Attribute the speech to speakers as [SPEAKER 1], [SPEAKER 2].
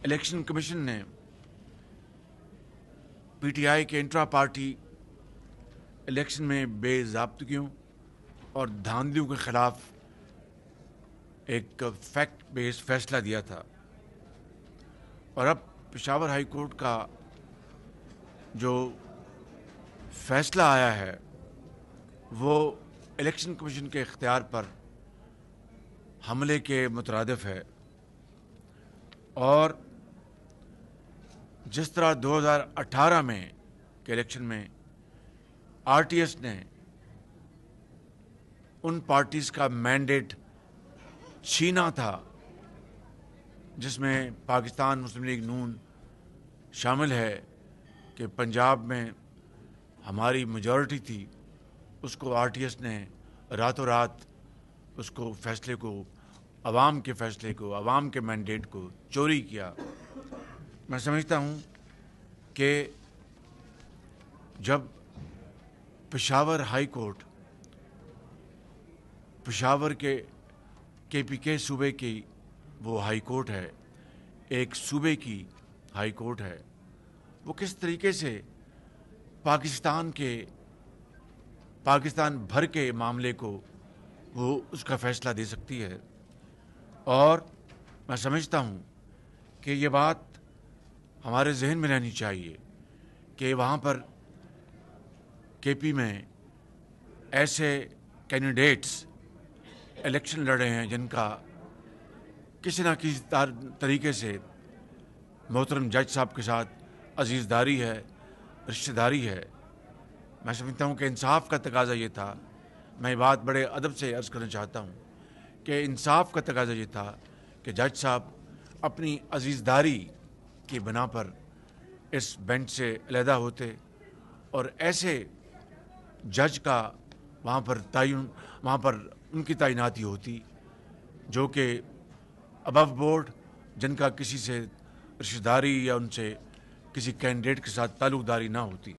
[SPEAKER 1] Election commission ने PTI के intra party election में बेज़ाब्तगियों और धांधलियों के खिलाफ एक फैक्ट बेस्ड फैसला दिया था और अब पेशावर हाई कोर्ट का जो फैसला आया है वो इलेक्शन कमीशन के इख्तियार पर हमले के मुतरादिफ है। और जिस तरह 2018 में के इलेक्शन में आरटीएस ने उन पार्टीज़ का मैंडेट छीना था जिसमें पाकिस्तान मुस्लिम लीग नून शामिल है कि पंजाब में हमारी मेजॉरिटी थी, उसको आरटीएस ने रातों रात उसको फैसले को, अवाम के फैसले को, अवाम के मैंडेट को चोरी किया। मैं समझता हूँ कि जब पेशावर हाई कोर्ट पेशावर के केपीके सूबे की वो हाई कोर्ट है, एक सूबे की हाई कोर्ट है, वो किस तरीके से पाकिस्तान भर के मामले को वो उसका फैसला दे सकती है। और मैं समझता हूँ कि ये बात हमारे जहन में रहनी चाहिए कि वहाँ पर केपी में ऐसे कैंडिडेट्स इलेक्शन लड़े हैं जिनका किसी न किसी तरीके से मोहतरम जज साहब के साथ अजीज़दारी है, रिश्तेदारी है। मैं समझता हूँ कि इंसाफ का तकाज़ा ये था, मैं ये बात बड़े अदब से अर्ज़ करना चाहता हूँ कि इंसाफ का तकाज़ा ये था कि जज साहब अपनी अजीज़दारी की बिना पर इस बेंच से अलहदा होते और ऐसे जज का वहाँ पर उनकी तैनाती होती जो कि अबव बोर्ड, जिनका किसी से रिश्तेदारी या उनसे किसी कैंडिडेट के साथ ताल्लुकदारी ना होती।